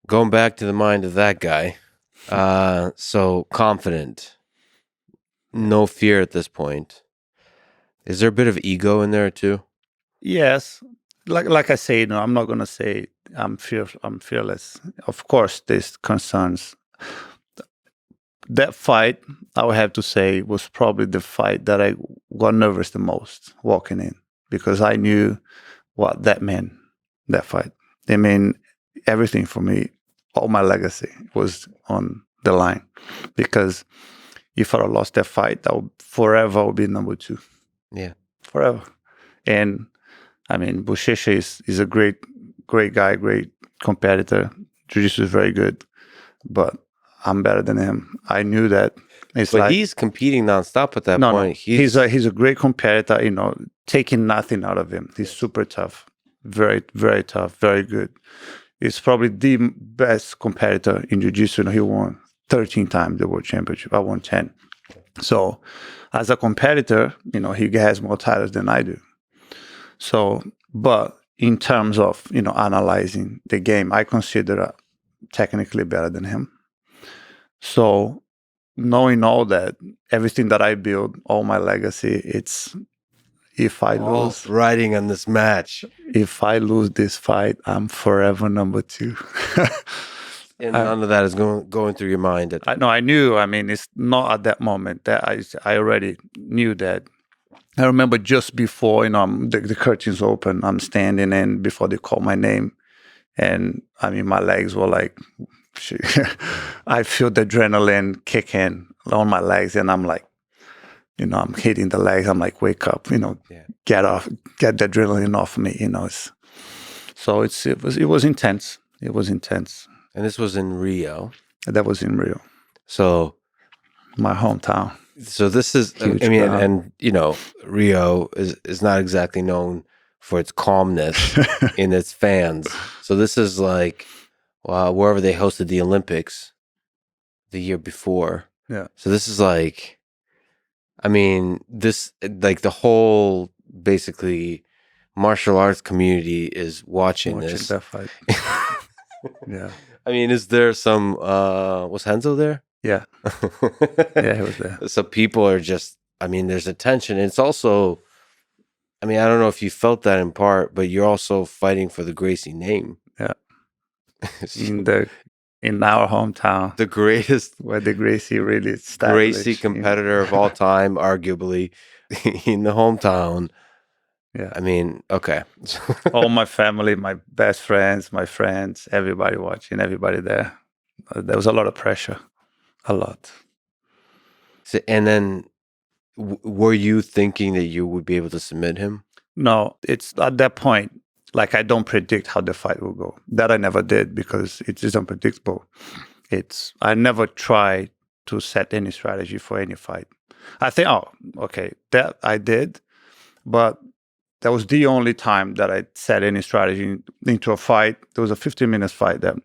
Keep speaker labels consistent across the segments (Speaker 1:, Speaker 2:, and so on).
Speaker 1: Going back to the mind of that guy. So confident, no fear at this point. Is there a bit of ego in there too?
Speaker 2: Yes, like I say, I'm not gonna say I'm fearless. Of course, there's concerns. That fight, I would have to say, was probably the fight that I got nervous the most walking in because I knew what that meant. That fight, I mean, everything for me. All my legacy was on the line because if I had lost that fight, I would forever be number two.
Speaker 1: Yeah.
Speaker 2: Forever. And I mean, Buchecha is a great guy, great competitor. Jiu-Jitsu is very good, but I'm better than him. I knew that. It's
Speaker 1: But
Speaker 2: like
Speaker 1: he's competing nonstop at that
Speaker 2: no,
Speaker 1: point.
Speaker 2: he's a great competitor. Taking nothing out of him. He's super tough, very tough, very good. He's probably the best competitor in Jiu-Jitsu. He won 13 times the world championship. I won 10. So, as a competitor, he has more titles than I do. So, but in terms of analyzing the game, I consider technically better than him. So, knowing all that, everything that I build, all my legacy, it's if I
Speaker 1: all
Speaker 2: lose,
Speaker 1: riding on this match.
Speaker 2: if I lose this fight, I'm forever number two.
Speaker 1: And none of that is going through your mind.
Speaker 2: I knew. I mean, it's not at that moment that I already knew that. I remember just before, the curtains open, I'm standing in before they call my name. And I mean, my legs were like, I feel the adrenaline kick in on my legs. And I'm like, I'm hitting the legs. I'm like, wake up, get the adrenaline off me, So it was intense. It was intense.
Speaker 1: And this was in Rio.
Speaker 2: That was in Rio.
Speaker 1: So
Speaker 2: my hometown.
Speaker 1: So this is,
Speaker 2: Huge
Speaker 1: I mean,
Speaker 2: crowd.
Speaker 1: and Rio is not exactly known for its calmness in its fans. So this is like wherever they hosted the Olympics the year before.
Speaker 2: Yeah.
Speaker 1: So this is like, I mean, this like the whole basically martial arts community is watching this.
Speaker 2: That fight. Yeah.
Speaker 1: I mean, is there some was Henzo there?
Speaker 2: Yeah. Yeah, he was there.
Speaker 1: So people are just, I mean, there's a tension. It's also, I mean, I don't know if you felt that in part, but you're also fighting for the Gracie name.
Speaker 2: Yeah. In our hometown.
Speaker 1: The greatest,
Speaker 2: where the Gracie really established.
Speaker 1: Gracie competitor of all time, arguably, in the hometown.
Speaker 2: Yeah.
Speaker 1: I mean, okay.
Speaker 2: All my family, my best friends, my friends, everybody watching, everybody there. There was a lot of pressure. A lot.
Speaker 1: So, and then were you thinking that you would be able to submit him?
Speaker 2: No, it's at that point, like I don't predict how the fight will go. That I never did because it is unpredictable. I never try to set any strategy for any fight. I think, that I did, but that was the only time that I set any strategy into a fight. There was a 15-minute fight there.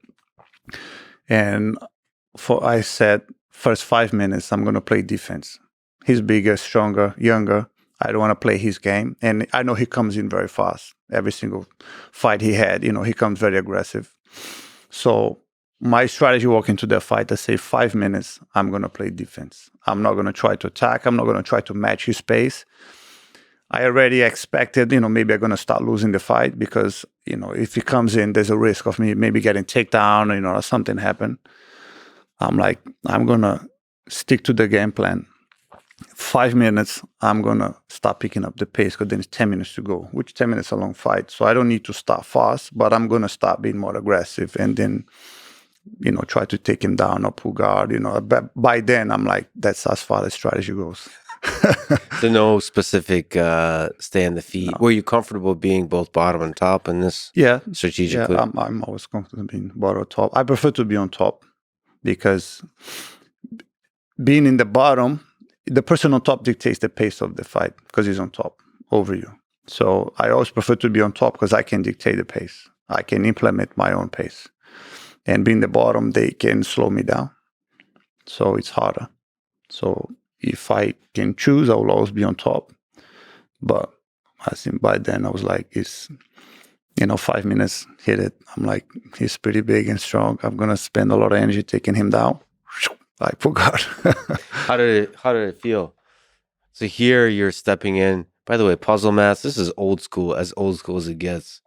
Speaker 2: And I said, first 5 minutes, I'm going to play defense. He's bigger, stronger, younger. I don't want to play his game. And I know he comes in very fast. Every single fight he had, he comes very aggressive. So my strategy walking into that fight, I say 5 minutes, I'm going to play defense. I'm not going to try to attack. I'm not going to try to match his pace. I already expected, maybe I'm going to start losing the fight because, if he comes in, there's a risk of me maybe getting takedown, or something happen. I'm like, I'm going to stick to the game plan. 5 minutes, I'm going to start picking up the pace because then it's 10 minutes to go, which 10 minutes is a long fight. So I don't need to start fast, but I'm going to start being more aggressive and then, try to take him down or pull guard, But by then, I'm like, that's as far as strategy goes.
Speaker 1: So no specific stay on the feet. No. Were you comfortable being both bottom and top in this?
Speaker 2: Yeah,
Speaker 1: strategically.
Speaker 2: Yeah, I'm always comfortable being bottom or top. I prefer to be on top because being in the bottom, the person on top dictates the pace of the fight because he's on top over you. So I always prefer to be on top because I can dictate the pace. I can implement my own pace. And being the bottom, they can slow me down. So it's harder. So if I can choose, I will always be on top. But I think by then I was like, 5 minutes, hit it. I'm like, he's pretty big and strong. I'm going to spend a lot of energy taking him down. I forgot.
Speaker 1: How did it feel? So here you're stepping in. By the way, puzzle mats, this is old school as it gets.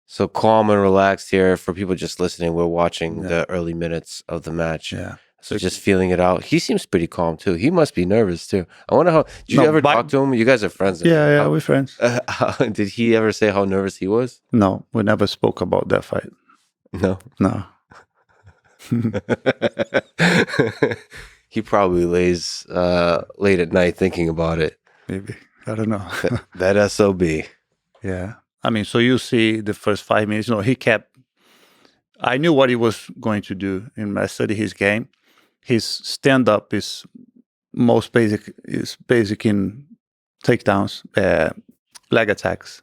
Speaker 1: So calm and relaxed here. For people just listening, we're watching the early minutes of the match.
Speaker 2: Yeah.
Speaker 1: So just feeling it out. He seems pretty calm too. He must be nervous too. I wonder how. Did you ever talk to him? You guys are friends.
Speaker 2: Yeah, we're friends.
Speaker 1: Did he ever say how nervous he was?
Speaker 2: No, we never spoke about that fight.
Speaker 1: No. He probably lays late at night thinking about it.
Speaker 2: Maybe. I don't know.
Speaker 1: that SOB.
Speaker 2: Yeah. I mean, so you see the first 5 minutes, he kept, I knew what he was going to do in I studied his game. His stand-up is basic in takedowns, leg attacks,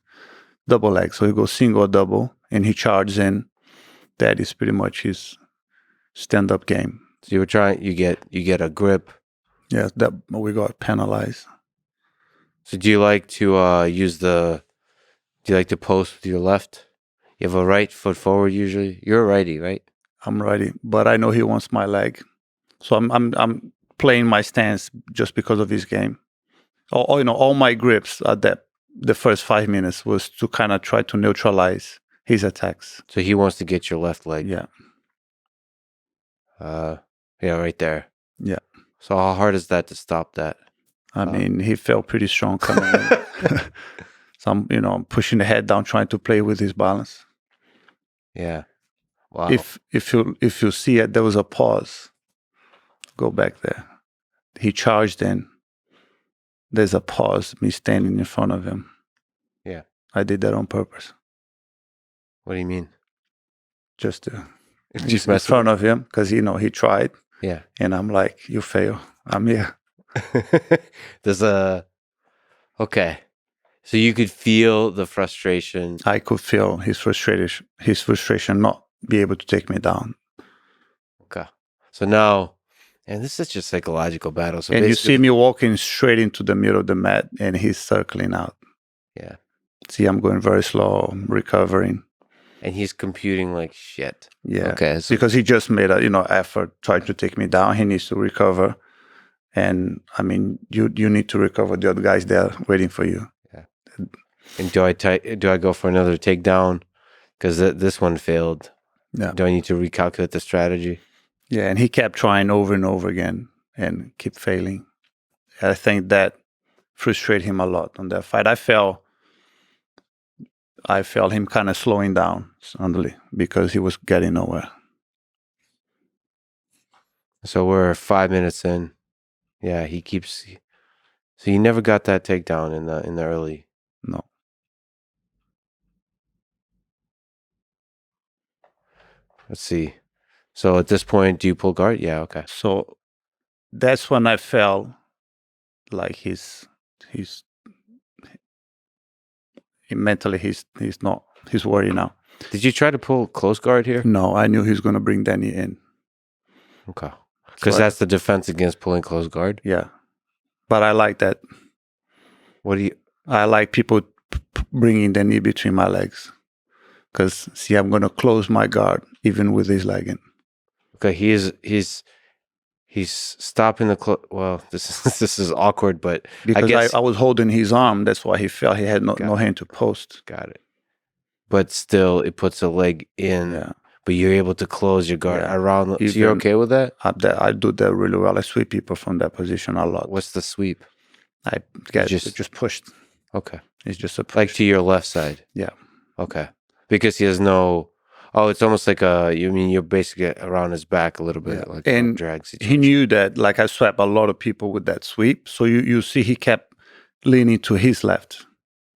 Speaker 2: double leg. So he goes single or double, and he charges in. That is pretty much his stand-up game.
Speaker 1: So you were trying, you get a grip.
Speaker 2: Yeah, that we got penalized.
Speaker 1: So do you like to do you like to post with your left? You have a right foot forward usually. You're a righty, right?
Speaker 2: I'm righty, but I know he wants my leg. So I'm playing my stance just because of his game. All my grips at the first 5 minutes was to kind of try to neutralize his attacks.
Speaker 1: So he wants to get your left leg.
Speaker 2: Yeah.
Speaker 1: Yeah, right there.
Speaker 2: Yeah.
Speaker 1: So how hard is that to stop that?
Speaker 2: I mean, he felt pretty strong coming in. So I'm pushing the head down, trying to play with his balance.
Speaker 1: Yeah. Wow.
Speaker 2: If you see it, there was a pause. Go back there. He charged in. There's a pause, me standing in front of him.
Speaker 1: Yeah.
Speaker 2: I did that on purpose.
Speaker 1: What do you mean?
Speaker 2: Just to
Speaker 1: just
Speaker 2: in front of him, because he tried.
Speaker 1: Yeah.
Speaker 2: And I'm like, you fail. I'm here.
Speaker 1: There's okay. So you could feel the frustration.
Speaker 2: I could feel his frustration not be able to take me down.
Speaker 1: Okay. So now, and this is just psychological battle. So
Speaker 2: and you see me walking straight into the middle of the mat, and he's circling out.
Speaker 1: Yeah.
Speaker 2: See, I'm going very slow, recovering.
Speaker 1: And he's computing like shit.
Speaker 2: Yeah.
Speaker 1: Okay. So
Speaker 2: because he just made a effort trying to take me down. He needs to recover. And I mean, you need to recover. The other guys there waiting for you.
Speaker 1: Yeah. And do I go for another takedown? Because this one failed.
Speaker 2: Yeah.
Speaker 1: Do I need to recalculate the strategy?
Speaker 2: Yeah, and he kept trying over and over again and keep failing. I think that frustrated him a lot on that fight. I felt him kind of slowing down suddenly because he was getting nowhere.
Speaker 1: So we're 5 minutes in. Yeah, he keeps. So you never got that takedown in the early.
Speaker 2: No.
Speaker 1: Let's see. So at this point, do you pull guard? Yeah. Okay.
Speaker 2: So that's when I felt like he's mentally he's worried now.
Speaker 1: Did you try to pull close guard here?
Speaker 2: No, I knew he was going to bring Danny in.
Speaker 1: Okay. Because that's the defense against pulling close guard?
Speaker 2: Yeah. But I like that. I like people bringing the knee between my legs. Because, see, I'm going to close my guard even with his leg in.
Speaker 1: Okay, he's stopping the well, this is awkward, but
Speaker 2: because
Speaker 1: I guess
Speaker 2: I was holding his arm. That's why he felt he had no hand to post.
Speaker 1: Got it. But still, it puts a leg in.
Speaker 2: Yeah.
Speaker 1: But you're able to close your guard around. So you're okay with that?
Speaker 2: I do that really well. I sweep people from that position a lot.
Speaker 1: What's the sweep?
Speaker 2: I get just pushed.
Speaker 1: Okay.
Speaker 2: It's just a push.
Speaker 1: Like to your left side?
Speaker 2: Yeah.
Speaker 1: Okay. Because he has no... Oh, it's almost like you're basically around his back a little bit. Like
Speaker 2: and
Speaker 1: drag situation.
Speaker 2: He knew that, like I swept a lot of people with that sweep. So you see he kept leaning to his left,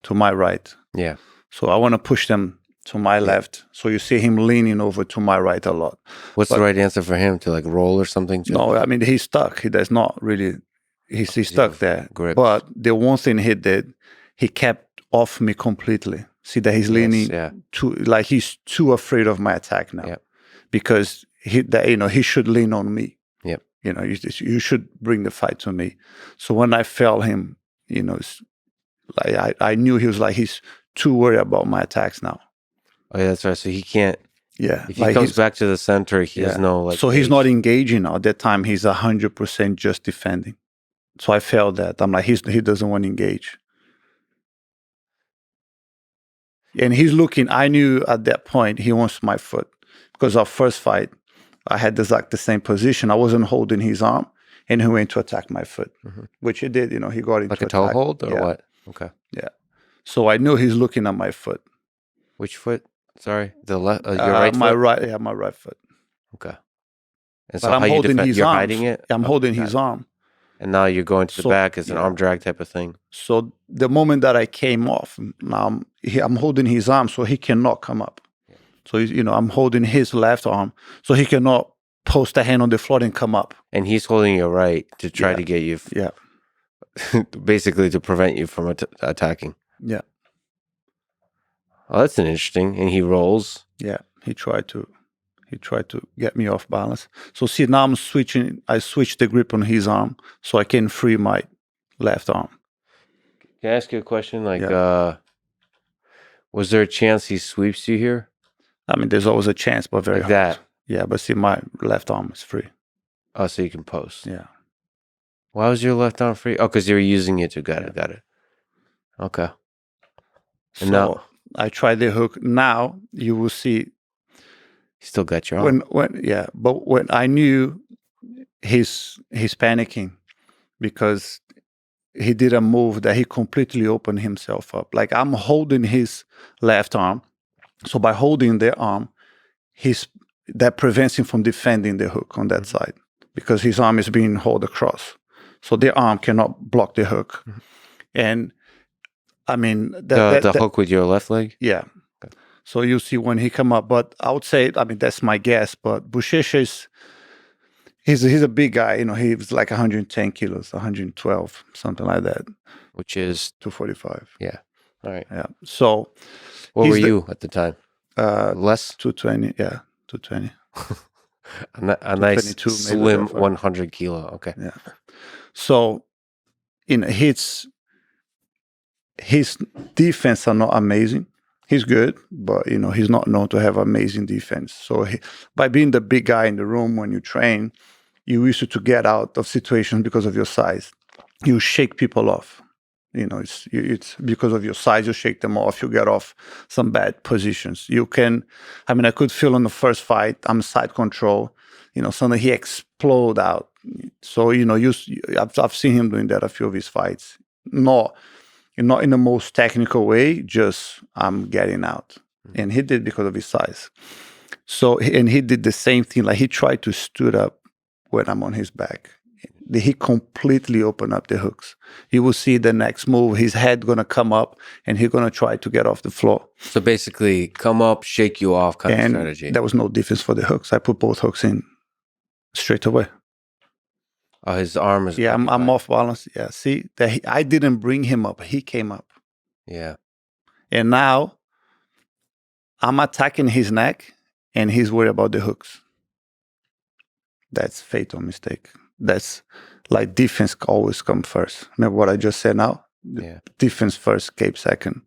Speaker 2: to my right.
Speaker 1: Yeah.
Speaker 2: So I want to push them to my left. So you see him leaning over to my right a lot.
Speaker 1: What's the right answer for him? To like roll or something?
Speaker 2: No, I mean, he's stuck. He does not really... He's stuck there.
Speaker 1: Grips.
Speaker 2: But the one thing he did, he kept off me completely. See that he's leaning like he's too afraid of my attack now.
Speaker 1: Yep.
Speaker 2: Because he should lean on me.
Speaker 1: Yep.
Speaker 2: You should bring the fight to me. So when I felt him, I knew he was like he's too worried about my attacks now.
Speaker 1: Oh, yeah, that's right. So he can't.
Speaker 2: Yeah.
Speaker 1: If he comes back to the center, he has no like.
Speaker 2: So he's not engaging now. At that time, he's 100% just defending. So I felt that. I'm like, he doesn't want to engage. And he's looking, I knew at that point he wants my foot. Because our first fight, I had the same position. I wasn't holding his arm, and he went to attack my foot, which he did. You know, he got into
Speaker 1: like a toe
Speaker 2: attack.
Speaker 1: hold or what? Okay.
Speaker 2: Yeah. So I knew he's looking at my foot.
Speaker 1: Which foot? Sorry, the left. Your right
Speaker 2: my
Speaker 1: foot.
Speaker 2: right. Yeah, my right foot.
Speaker 1: Okay. And
Speaker 2: But
Speaker 1: so
Speaker 2: I'm
Speaker 1: how you
Speaker 2: holding
Speaker 1: defend?
Speaker 2: his
Speaker 1: You're
Speaker 2: arm.
Speaker 1: hiding it.
Speaker 2: I'm holding his arm.
Speaker 1: And now you're going to the back as an arm drag type of thing.
Speaker 2: So the moment that I came off, now I'm holding his arm so he cannot come up. Yeah. So I'm holding his left arm so he cannot post a hand on the floor and come up.
Speaker 1: And he's holding your right to try to get you.
Speaker 2: Yeah.
Speaker 1: Basically to prevent you from attacking.
Speaker 2: Yeah.
Speaker 1: Oh, that's an interesting. And he rolls.
Speaker 2: Yeah. He tried to get me off balance. So see, now I'm switching. I switched the grip on his arm so I can free my left arm.
Speaker 1: Can I ask you a question? Like, was there a chance he sweeps you here?
Speaker 2: I mean, there's always a chance, but very
Speaker 1: like
Speaker 2: hard.
Speaker 1: That.
Speaker 2: Yeah, but see, my left arm is free.
Speaker 1: Oh, so you can post.
Speaker 2: Yeah.
Speaker 1: Why was your left arm free? Oh, because you were using it to got it. Okay. And
Speaker 2: so
Speaker 1: now
Speaker 2: I tried the hook. Now you will see.
Speaker 1: Still got your arm.
Speaker 2: But when I knew he's panicking because he did a move that he completely opened himself up. Like I'm holding his left arm, so by holding the arm, that prevents him from defending the hook on that side because his arm is being held across, so the arm cannot block the hook. And I mean
Speaker 1: the hook with your left leg.
Speaker 2: Yeah. So you see when he come up, but I would say, I mean, that's my guess, but Buchecha he's a big guy, he was like 110 kilos, 112, something like that.
Speaker 1: Which is
Speaker 2: 245.
Speaker 1: Yeah. All right.
Speaker 2: Yeah. So
Speaker 1: what were you at the time? Less?
Speaker 2: 220, yeah, 220.
Speaker 1: a nice slim 100 kilo. Okay.
Speaker 2: Yeah. So his defense are not amazing. He's good, but he's not known to have amazing defense. So by being the big guy in the room when you train, you used to get out of situations because of your size. You shake people off. It's because of your size. You shake them off. You get off some bad positions. I could feel in the first fight, I'm side control. Suddenly he explode out. So I've seen him doing that a few of his fights. Not in the most technical way, just I'm getting out. And he did because of his size. So, and he did the same thing. Like he tried to stood up when I'm on his back. He completely opened up the hooks. You will see the next move, his head going to come up and he's going to try to get off the floor.
Speaker 1: So basically come up, shake you off kind of strategy.
Speaker 2: There was no difference for the hooks. I put both hooks in straight away.
Speaker 1: Oh, his arm is...
Speaker 2: Yeah, I'm off balance. Yeah, see, I didn't bring him up. He came up.
Speaker 1: Yeah.
Speaker 2: And now I'm attacking his neck and he's worried about the hooks. That's fatal mistake. That's like defense always come first. Remember what I just said now?
Speaker 1: Yeah.
Speaker 2: Defense first, cape second.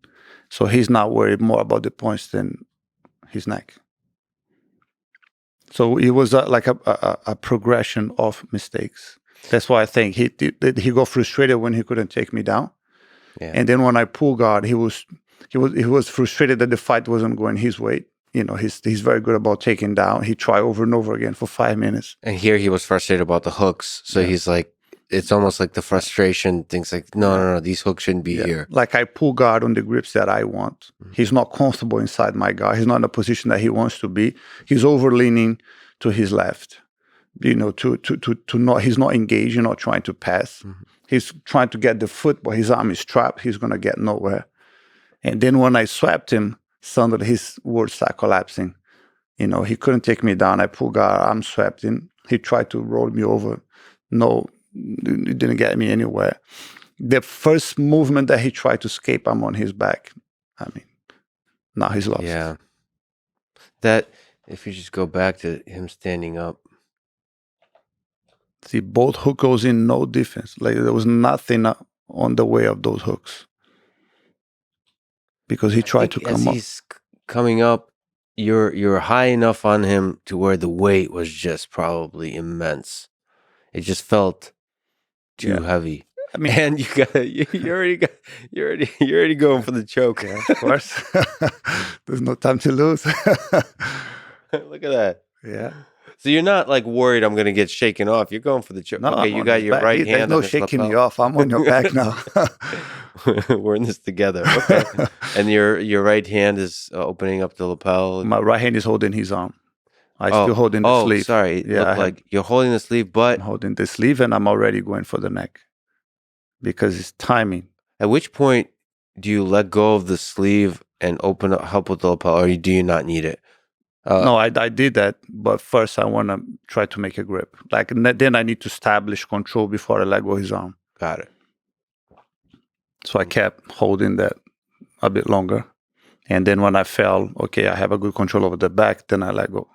Speaker 2: So he's not worried more about the points than his neck. So it was like a progression of mistakes. That's why I think he got frustrated when he couldn't take me down.
Speaker 1: Yeah.
Speaker 2: And then when I pull guard, he was frustrated that the fight wasn't going his way. He's very good about taking down. He tried over and over again for 5 minutes.
Speaker 1: And here he was frustrated about the hooks. So he's like, it's almost like the frustration thinks like, no, these hooks shouldn't be here.
Speaker 2: Like I pull guard on the grips that I want. He's not comfortable inside my guard. He's not in a position that he wants to be. He's overleaning to his left. To not, he's not engaging or trying to pass. He's trying to get the foot, but his arm is trapped. He's going to get nowhere. And then when I swept him, suddenly his world started collapsing. He couldn't take me down. I pulled guard, I'm swept in. He tried to roll me over. No, it didn't get me anywhere. The first movement that he tried to escape, I'm on his back. I mean, now he's lost.
Speaker 1: Yeah. That, if you just go back to him standing up.
Speaker 2: See, both hook goes in, no defense. Like there was nothing on the way of those hooks. because he tried to
Speaker 1: as
Speaker 2: come up.
Speaker 1: he's coming up, you're high enough on him to where the weight was just probably immense. It just felt too heavy.
Speaker 2: I mean,
Speaker 1: And you're already going for the choke.
Speaker 2: yeah, of course. There's no time to lose.
Speaker 1: Look at that.
Speaker 2: Yeah.
Speaker 1: So you're not like worried I'm going to get shaken off. You're going for the choke.
Speaker 2: No,
Speaker 1: okay,
Speaker 2: I'm
Speaker 1: you
Speaker 2: on
Speaker 1: got
Speaker 2: his
Speaker 1: your
Speaker 2: back.
Speaker 1: right
Speaker 2: There's
Speaker 1: hand
Speaker 2: no
Speaker 1: on his
Speaker 2: shaking me
Speaker 1: lapel.
Speaker 2: off. I'm on your back now.
Speaker 1: We're in this together. Okay. And your right hand is opening up the lapel.
Speaker 2: My right hand is holding his arm. I still holding the sleeve.
Speaker 1: Sorry. It looked like you're holding the sleeve, but
Speaker 2: I'm holding the sleeve, and I'm already going for the neck because it's timing.
Speaker 1: At which point do you let go of the sleeve and open up, help with the lapel, or do you not need it?
Speaker 2: No, I did that, but first I want to try to make a grip. Like then I need to establish control before I let go of his arm.
Speaker 1: Got it.
Speaker 2: So I kept holding that a bit longer, and then when I felt okay, I have a good control over the back, then I let go.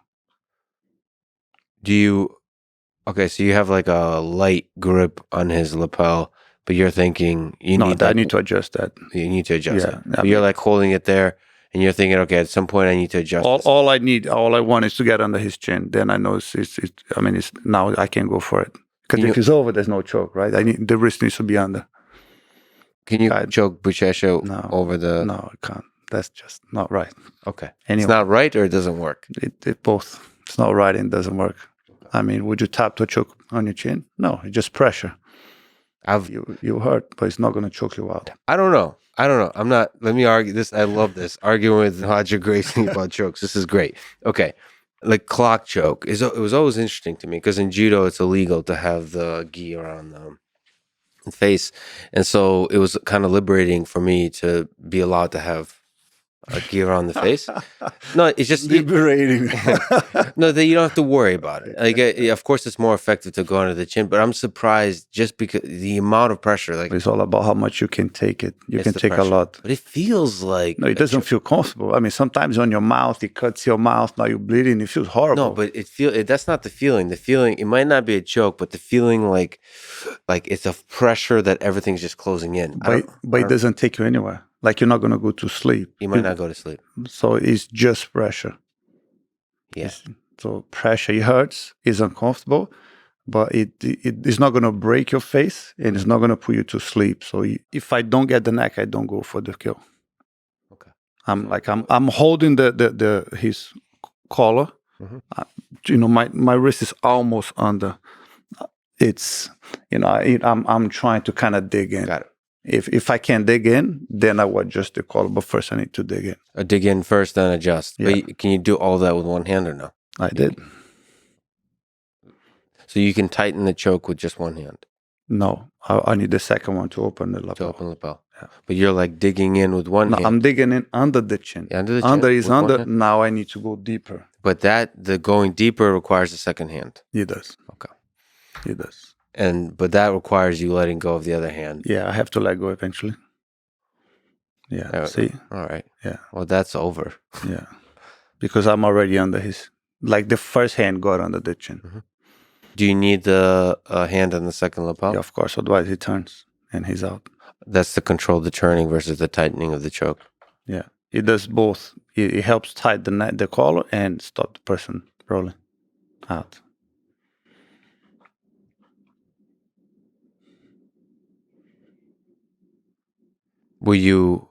Speaker 1: Okay, so you have like a light grip on his lapel, but you're thinking
Speaker 2: I need to adjust that.
Speaker 1: You need to adjust it.
Speaker 2: I
Speaker 1: But you're like holding it there, and you're thinking, okay, at some point I need to adjust.
Speaker 2: All I want is to get under his chin. Then I know it's now I can go for it. Because if it's over, there's no choke, right? The wrist needs to be under.
Speaker 1: Can you choke Buchecha over the?
Speaker 2: No, I can't. That's just not right.
Speaker 1: Okay.
Speaker 2: Anyway,
Speaker 1: it's not right, or it doesn't work?
Speaker 2: It both. It's not right and it doesn't work. I mean, would you tap to choke on your chin? No, it's just pressure. You hurt, but it's not going to choke you out.
Speaker 1: I don't know. I'm not. Let me argue this. I love this arguing with Roger Gracie about chokes. This is great. Okay, like clock choke it was always interesting to me because in judo it's illegal to have the gi around the face, and so it was kind of liberating for me to be allowed to have a gi around the face. No, it's just
Speaker 2: liberating.
Speaker 1: No, that you don't have to worry about it. Like, of course, it's more effective to go under the chin, but I'm surprised just because the amount of pressure. Like,
Speaker 2: it's all about how much you can take it. You can take
Speaker 1: pressure.
Speaker 2: a lot,
Speaker 1: but it feels like
Speaker 2: it doesn't feel comfortable. I mean, sometimes on your mouth, it cuts your mouth. Now you're bleeding. It feels horrible.
Speaker 1: No, but that's not the feeling. The feeling, it might not be a choke, but the feeling like it's a pressure that everything's just closing in.
Speaker 2: But it doesn't take you anywhere. Like you're not going to go to sleep.
Speaker 1: You might not go to sleep.
Speaker 2: So it's just pressure.
Speaker 1: Yeah.
Speaker 2: So pressure, it hurts, it's uncomfortable, but it's not going to break your face and it's not going to put you to sleep. So if I don't get the neck, I don't go for the kill.
Speaker 1: Okay.
Speaker 2: I'm holding his collar.
Speaker 1: Mm-hmm.
Speaker 2: My wrist is almost under. It's I'm trying to kind of dig in.
Speaker 1: Got it.
Speaker 2: If I can dig in, then I would adjust the collar. But first, I need to dig in.
Speaker 1: Dig in first, then adjust. Yeah. But can you do all that with one hand or no?
Speaker 2: I did.
Speaker 1: So you can tighten the choke with just one hand?
Speaker 2: No, I need the second one to open the lapel.
Speaker 1: To open the lapel. Yeah. But you're like digging in with one hand.
Speaker 2: I'm digging in under the chin.
Speaker 1: Yeah, under the chin.
Speaker 2: Under is under. Now I need to go deeper.
Speaker 1: But the going deeper requires a second hand.
Speaker 2: It does.
Speaker 1: Okay.
Speaker 2: It does.
Speaker 1: But that requires you letting go of the other hand.
Speaker 2: Yeah, I have to let go eventually. Yeah, see?
Speaker 1: All right.
Speaker 2: Yeah.
Speaker 1: Well, that's over.
Speaker 2: Yeah. Because I'm already under his, like the first hand got under the chin.
Speaker 1: Mm-hmm. Do you need the hand on the second lapel?
Speaker 2: Yeah, of course. Otherwise, he turns and he's out.
Speaker 1: That's to control the turning versus the tightening of the choke.
Speaker 2: Yeah. It does both. It helps tighten the collar and stop the person rolling out.
Speaker 1: Were you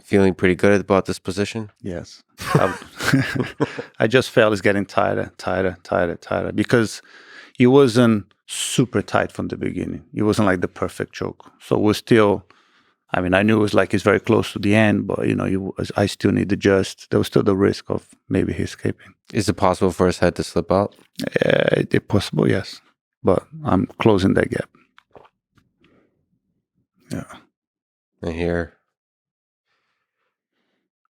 Speaker 1: feeling pretty good about this position?
Speaker 2: Yes. I just felt it's getting tighter because it wasn't super tight from the beginning. It wasn't like the perfect choke. So we're still, I mean, I knew it was like it's very close to the end, but I still need to adjust. There was still the risk of maybe he escaping.
Speaker 1: Is it possible for his head to slip out?
Speaker 2: It's possible, yes. But I'm closing that gap. Yeah.
Speaker 1: And here,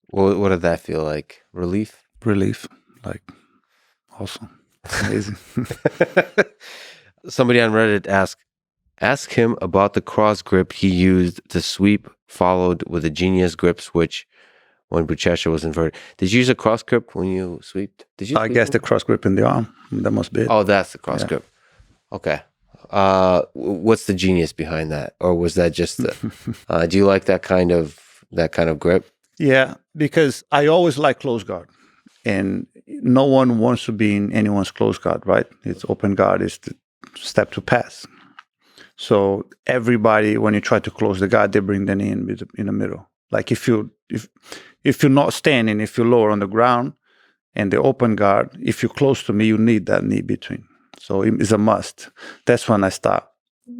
Speaker 1: what did that feel like? Relief?
Speaker 2: Relief. Like, awesome. Amazing.
Speaker 1: Somebody on Reddit ask him about the cross grip he used to sweep, followed with a genius grip switch when Buchecha was inverted. Did you use a cross grip when you sweeped?
Speaker 2: I guess the cross grip in the arm. That must be it.
Speaker 1: Oh, that's the cross grip. Okay. What's the genius behind that, or was that just do you like that kind of grip?
Speaker 2: Yeah, because I always like close guard, and no one wants to be in anyone's close guard, right? It's open guard is the step to pass. So everybody, when you try to close the guard, they bring the knee in the middle. Like if you're not standing, if you're lower on the ground and the open guard, if you're close to me, you need that knee between. So it's a must. That's when I start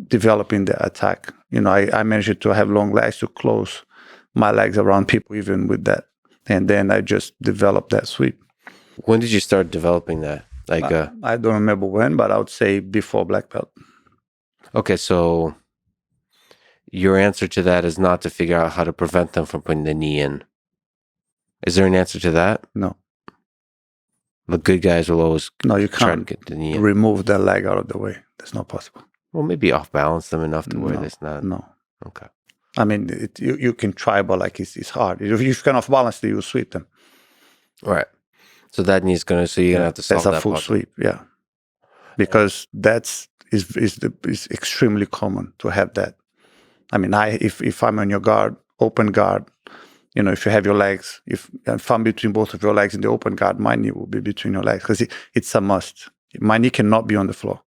Speaker 2: developing the attack. I managed to have long legs to close my legs around people even with that. And then I just developed that sweep.
Speaker 1: When did you start developing that? Like,
Speaker 2: I don't remember when, but I would say before black belt.
Speaker 1: Okay, so your answer to that is not to figure out how to prevent them from putting the knee in. Is there an answer to that?
Speaker 2: No.
Speaker 1: The good guys will always
Speaker 2: you
Speaker 1: try to
Speaker 2: can't
Speaker 1: get the knee in.
Speaker 2: remove the leg out of the way. That's not possible.
Speaker 1: Well, maybe off balance them enough to where it's not.
Speaker 2: No.
Speaker 1: Okay.
Speaker 2: I mean, you can try, but like it's hard. If you can off balance them, you sweep them.
Speaker 1: All right. So that knee's gonna. So you're gonna have to solve
Speaker 2: that's a
Speaker 1: that
Speaker 2: full
Speaker 1: puzzle.
Speaker 2: sweep. Yeah, because that's is extremely common to have that. I mean, if I'm on your guard, open guard, if you have your legs, if I'm between both of your legs in the open guard, my knee will be between your legs because it's a must. My knee cannot be on the floor.